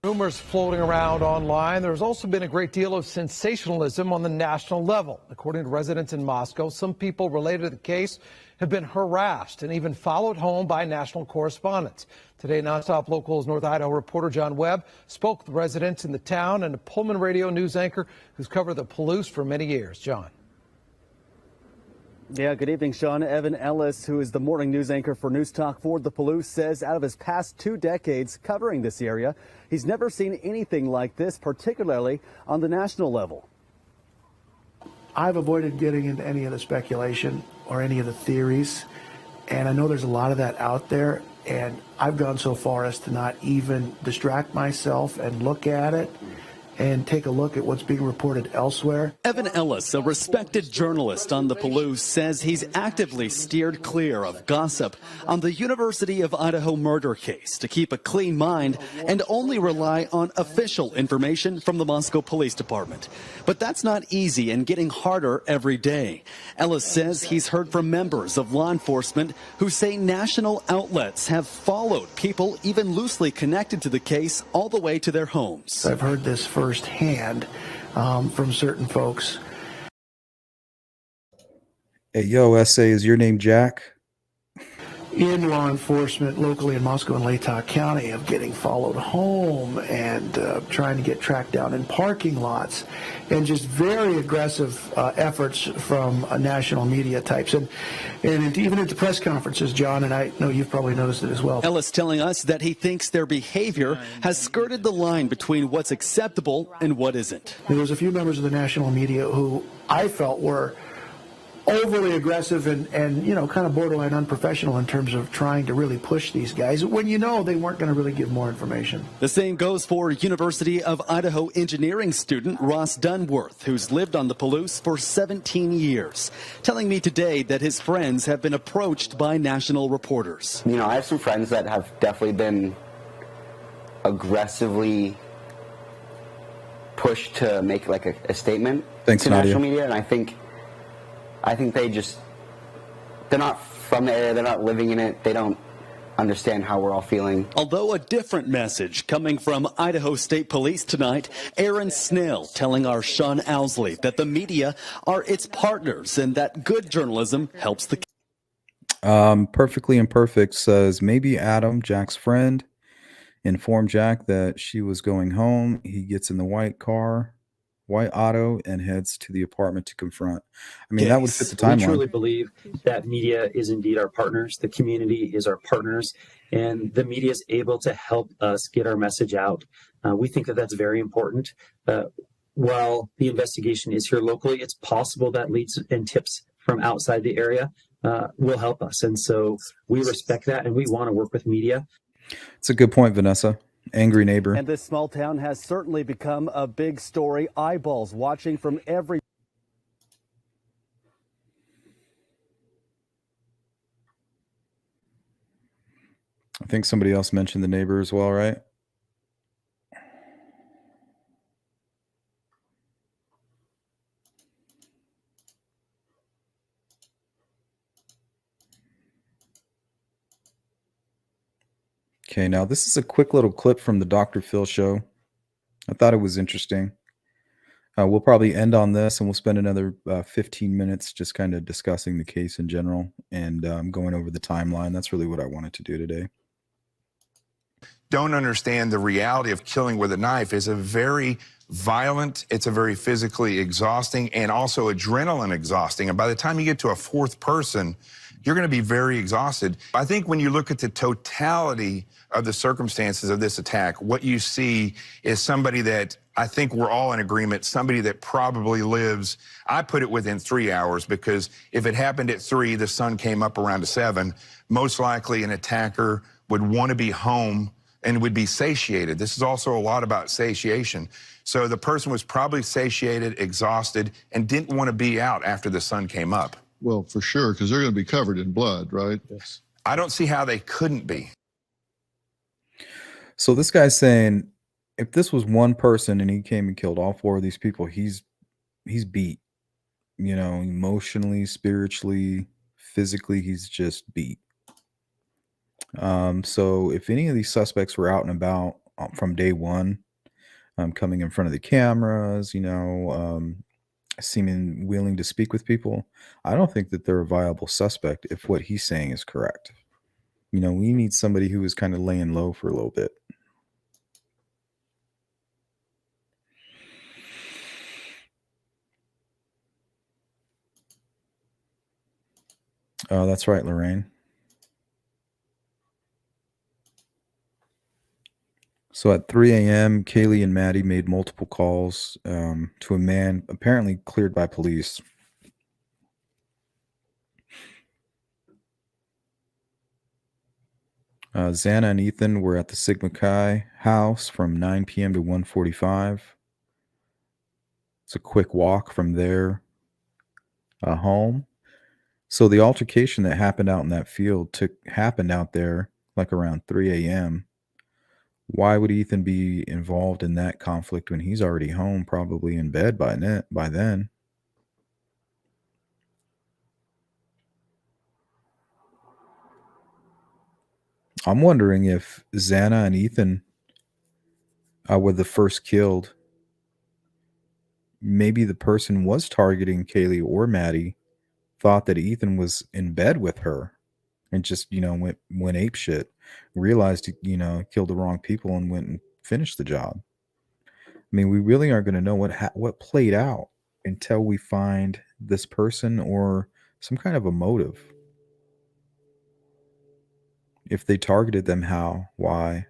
Rumors floating around online. There's also been a great deal of sensationalism on the national level. According to residents in Moscow, some people related to the case have been harassed and even followed home by national correspondents. Today, Nonstop Local's North Idaho reporter John Webb spoke with residents in the town and a Pullman radio news anchor who's covered the Palouse for many years. John.
Yeah, good evening, Sean. Evan Ellis, who is the morning news anchor for News Talk for the Palouse, says out of his past 2 decades covering this area, he's never seen anything like this, particularly on the national level.
I've avoided getting into any of the speculation or any of the theories, and I know there's a lot of that out there, and I've gone so far as to not even distract myself and look at it and take a look at what's being reported elsewhere.
Evan Ellis, a respected journalist on the Palouse, says he's actively steered clear of gossip on the University of Idaho murder case to keep a clean mind and only rely on official information from the Moscow Police Department. But that's not easy and getting harder every day. Ellis says he's heard from members of law enforcement who say national outlets have followed people even loosely connected to the case all the way to their homes.
I've heard this firsthand from certain folks.
Hey, yo, SA, is your name Jack?
In law enforcement locally in Moscow and Latah County of getting followed home and trying to get tracked down in parking lots, and just very aggressive efforts from national media types and even into press conferences, John, and I know you've probably noticed it as well.
Ellis telling us that he thinks their behavior has skirted the line between what's acceptable and what isn't.
There was a few members of the national media who I felt were overly aggressive and kind of borderline unprofessional in terms of trying to really push these guys when they weren't going to really give more information.
The same goes for University of Idaho engineering student Ross Dunworth, who's lived on the Palouse for 17 years, telling me today that his friends have been approached by national reporters.
I have some friends that have definitely been aggressively pushed to make like a statement to national media, and I think they're not from the area, they're not living in it, they don't understand how we're all feeling.
Although a different message coming from Idaho State Police tonight, Aaron Snell telling our Sean Owsley that the media are its partners and that good journalism helps the
Perfectly Imperfect says, maybe Adam, Jack's friend, informed Jack that she was going home. He gets in the white auto, and heads to the apartment to confront. I mean, that would fit the timeline.
We truly believe that media is indeed our partners. The community is our partners, and the media is able to help us get our message out. We think that that's very important. While the investigation is here locally, it's possible that leads and tips from outside the area will help us. And so we respect that, and we want to work with media.
It's a good point, Vanessa. Angry neighbor.
And this small town has certainly become a big story. Eyeballs watching from every.
I think somebody else mentioned the neighbor as well, right? Okay, now this is a quick little clip from the Dr. Phil show. I thought it was interesting. We'll probably end on this and we'll spend another 15 minutes just kind of discussing the case in general and going over the timeline. That's really what I wanted to do today.
Don't understand the reality of killing with a knife is a very violent, it's a very physically exhausting and also adrenaline exhausting. And by the time you get to a fourth person, you're going to be very exhausted. I think when you look at the totality of the circumstances of this attack, what you see is somebody that I think we're all in agreement, somebody that probably lives, I put it within 3 hours, because if it happened at 3, the sun came up around 7, most likely an attacker would want to be home and would be satiated. This is also a lot about satiation. So the person was probably satiated, exhausted, and didn't want to be out after the sun came up.
Well, for sure, because they're going to be covered in blood, right?
Yes. I don't see how they couldn't be.
So this guy's saying if this was one person and he came and killed all 4 of these people, he's beat. You know, emotionally, spiritually, physically, he's just beat. So if any of these suspects were out and about from day one, coming in front of the cameras, you know, seeming willing to speak with people, I don't think that they're a viable suspect if what he's saying is correct. You know, we need somebody who is kind of laying low for a little bit. Oh, that's right, Lorraine. So at 3 a.m., Kaylee and Maddie made multiple calls to a man apparently cleared by police. Xana and Ethan were at the Sigma Chi house from 9 p.m. to 1:45. It's a quick walk from their home. So the altercation that happened out in that field happened out there like around 3 a.m. Why would Ethan be involved in that conflict when he's already home, probably in bed by then? I'm wondering if Xana and Ethan were the first killed. Maybe the person was targeting Kaylee or Maddie, thought that Ethan was in bed with her, and just, you know, went ape shit, realized, you know, killed the wrong people and went and finished the job. I mean, we really aren't going to know what played out until we find this person or some kind of a motive. If they targeted them, how, why?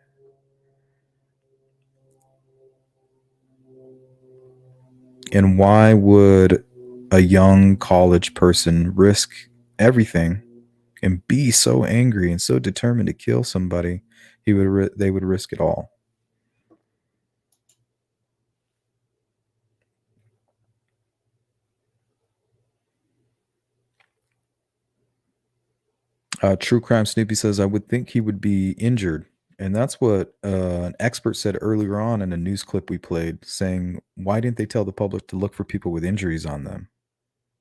And why would a young college person risk everything and be so angry and so determined to kill somebody? They would risk it all. True Crime Snoopy says, I would think he would be injured. And that's what an expert said earlier on in a news clip we played, saying, why didn't they tell the public to look for people with injuries on them?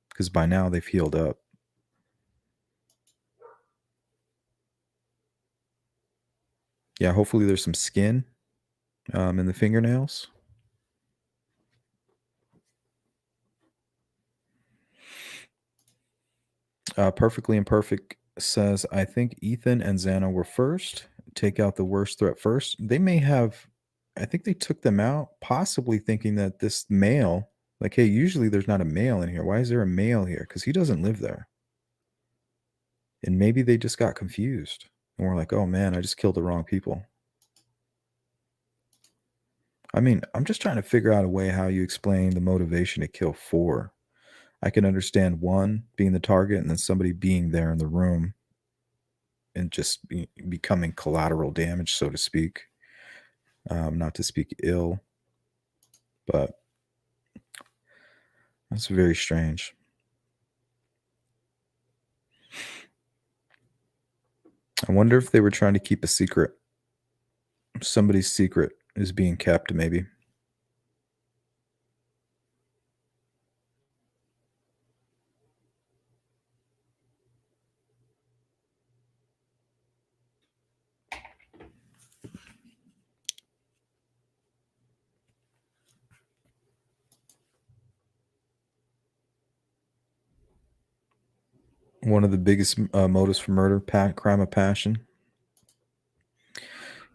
Because by now they've healed up. Yeah, hopefully there's some skin in the fingernails. Perfectly Imperfect says, I think Ethan and Xana were first. Take out the worst threat first. They may have, I think they took them out, possibly thinking that this male, like, hey, usually there's not a male in here. Why is there a male here? Because he doesn't live there. And maybe they just got confused. And we're like, oh man, I just killed the wrong people. I mean, I'm just trying to figure out a way how you explain the motivation to kill 4. I can understand 1 being the target and then somebody being there in the room and just becoming collateral damage, so to speak. Not to speak ill, but that's very strange. I wonder if they were trying to keep a secret. Somebody's secret is being kept, maybe. One of the biggest motives for murder, crime of passion.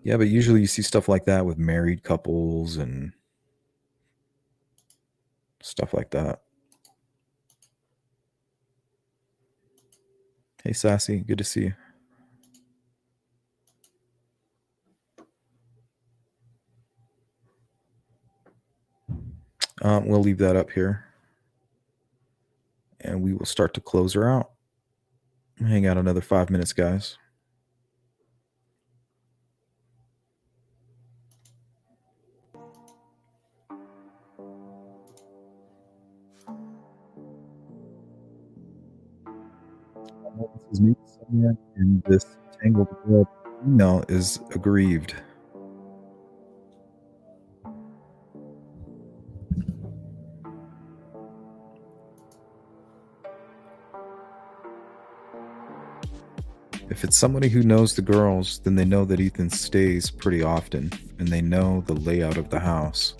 Yeah, but usually you see stuff like that with married couples and stuff like that. Hey, Sassy, good to see you. We'll leave that up here. And we will start to close her out. Hang out another 5 minutes, guys. And this tangled web email is aggrieved. If it's somebody who knows the girls, then they know that Ethan stays pretty often, and they know the layout of the house.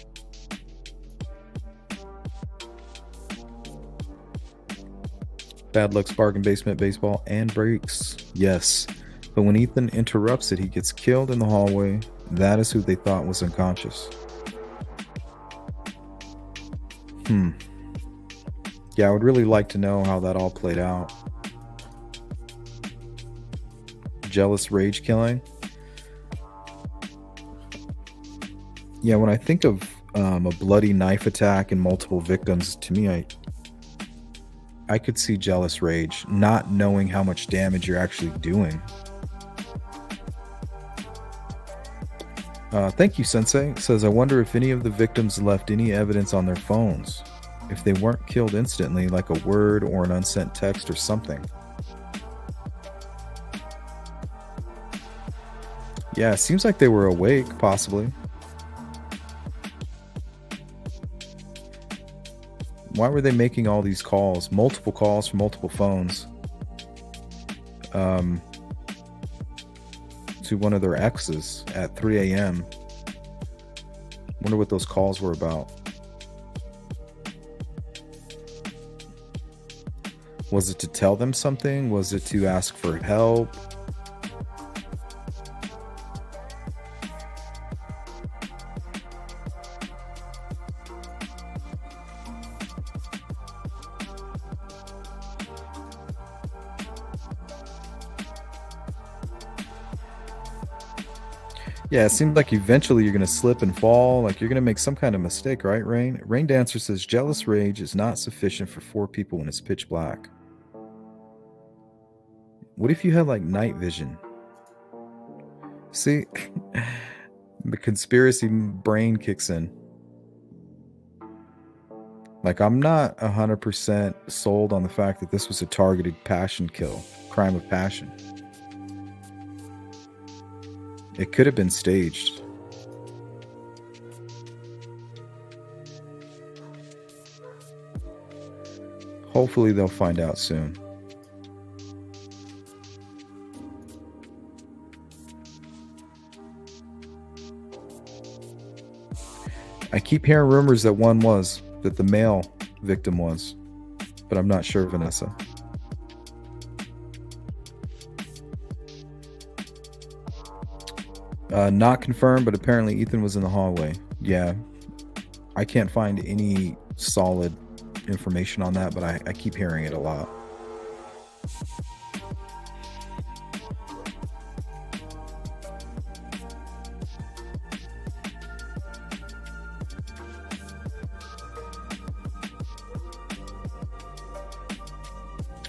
Bad luck, bargain basement baseball, and breaks. Yes, but when Ethan interrupts it, he gets killed in the hallway. That is who they thought was unconscious. Yeah, I would really like to know how that all played out. Jealous rage killing. Yeah, when I think of a bloody knife attack and multiple victims, to me, I could see jealous rage, not knowing how much damage you're actually doing. Thank you, Sensei. Says, I wonder if any of the victims left any evidence on their phones. If they weren't killed instantly, like a word or an unsent text or something. Yeah, it seems like they were awake, possibly. Why were they making all these calls? Multiple calls from multiple phones. To one of their exes at 3 a.m. Wonder what those calls were about. Was it to tell them something? Was it to ask for help? Yeah, it seems like eventually you're going to slip and fall. Like you're going to make some kind of mistake, right, Rain? Rain Dancer says, jealous rage is not sufficient for 4 people when it's pitch black. What if you had like night vision? See, the conspiracy brain kicks in. Like I'm not 100% sold on the fact that this was a targeted passion kill, crime of passion. It could have been staged. Hopefully they'll find out soon. I keep hearing rumors that that the male victim was, but I'm not sure, Vanessa. Not confirmed, but apparently Ethan was in the hallway. Yeah, I can't find any solid information on that, but I keep hearing it a lot.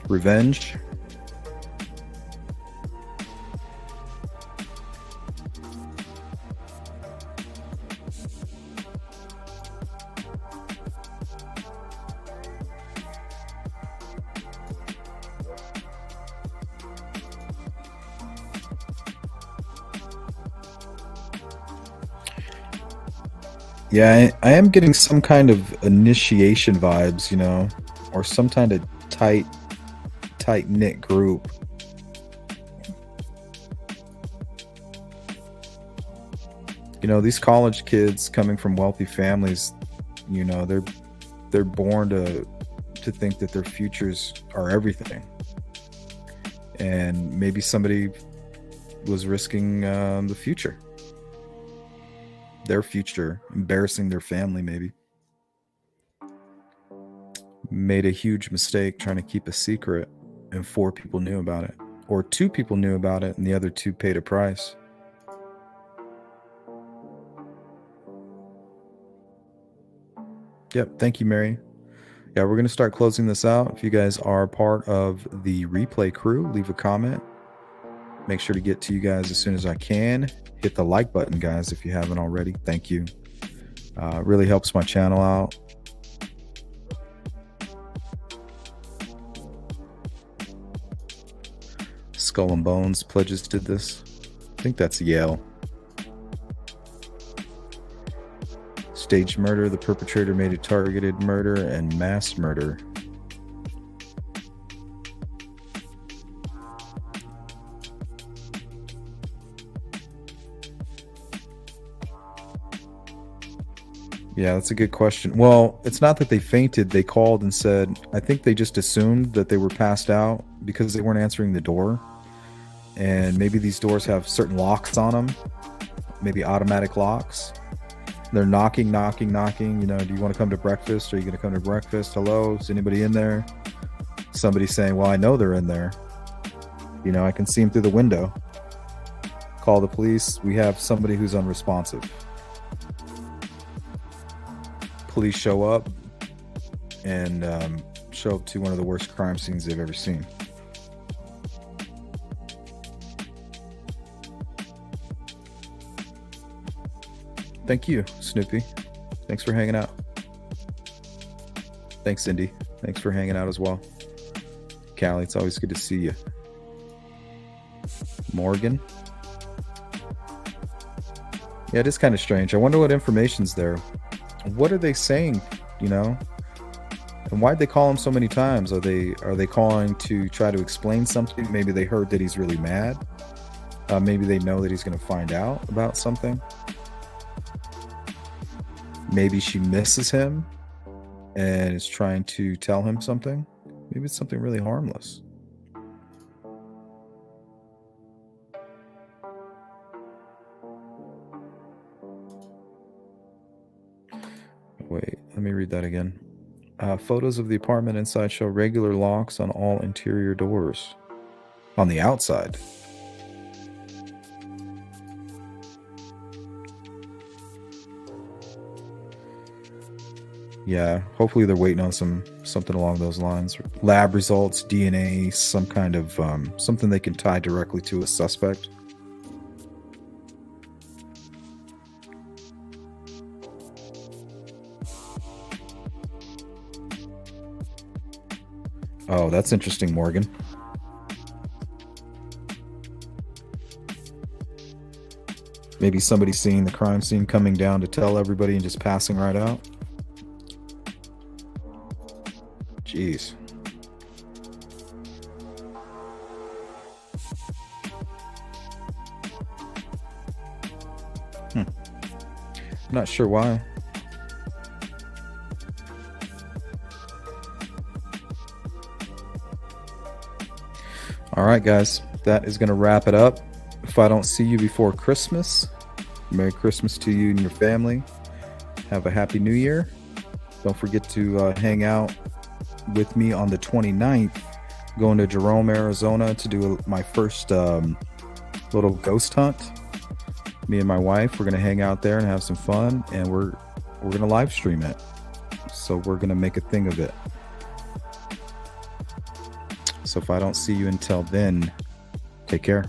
Revenge. Yeah, I am getting some kind of initiation vibes, you know, or some kind of tight-knit group. You know, these college kids coming from wealthy families, you know, they're born to think that their futures are everything. and maybe somebody was risking the future, their future, embarrassing their family, maybe. Made a huge mistake trying to keep a secret, and 4 people knew about it, or 2 people knew about it and the other 2 paid a price. Yep, thank you, Mary. Yeah, we're going to start closing this out. If you guys are part of the replay crew, leave a comment. Make sure to get to you guys as soon as I can. Hit the like button, guys, if you haven't already. Thank you. Really helps my channel out. Skull and Bones Pledges did this. I think that's Yale. Staged murder. The perpetrator made a targeted murder and mass murder. Yeah, that's a good question. Well, it's not that they fainted. They called and said, I think they just assumed that they were passed out because they weren't answering the door. And maybe these doors have certain locks on them, maybe automatic locks. They're knocking. You know, do you want to come to breakfast? Are you going to come to breakfast? Hello? Is anybody in there? Somebody's saying, well, I know they're in there. You know, I can see them through the window. Call the police. We have somebody who's unresponsive. Police show up and show up to one of the worst crime scenes they've ever seen. Thank you, Snoopy. Thanks for hanging out. Thanks, Cindy. Thanks for hanging out as well. Callie, it's always good to see you. Morgan. Yeah, it is kind of strange. I wonder what information's there. What are they saying, you know? And why'd they call him so many times? Are they calling to try to explain something? Maybe they heard that he's really mad. Maybe they know that he's going to find out about something. Maybe she misses him and is trying to tell him something. Maybe it's something really harmless. Wait, let me read that again. Photos of the apartment inside show regular locks on all interior doors. On the outside. Yeah, hopefully they're waiting on something along those lines. Lab results, DNA, some kind of something they can tie directly to a suspect. Oh, that's interesting, Morgan. Maybe somebody seeing the crime scene, coming down to tell everybody and just passing right out. Jeez. I'm not sure why. All right, guys, that is going to wrap it up. If I don't see you before Christmas, Merry Christmas to you and your family. Have a Happy New Year. Don't forget to hang out with me on the 29th, going to Jerome, Arizona to do my first little ghost hunt. Me and my wife, we're going to hang out there and have some fun, and we're going to live stream it. So we're going to make a thing of it. So if I don't see you until then, take care.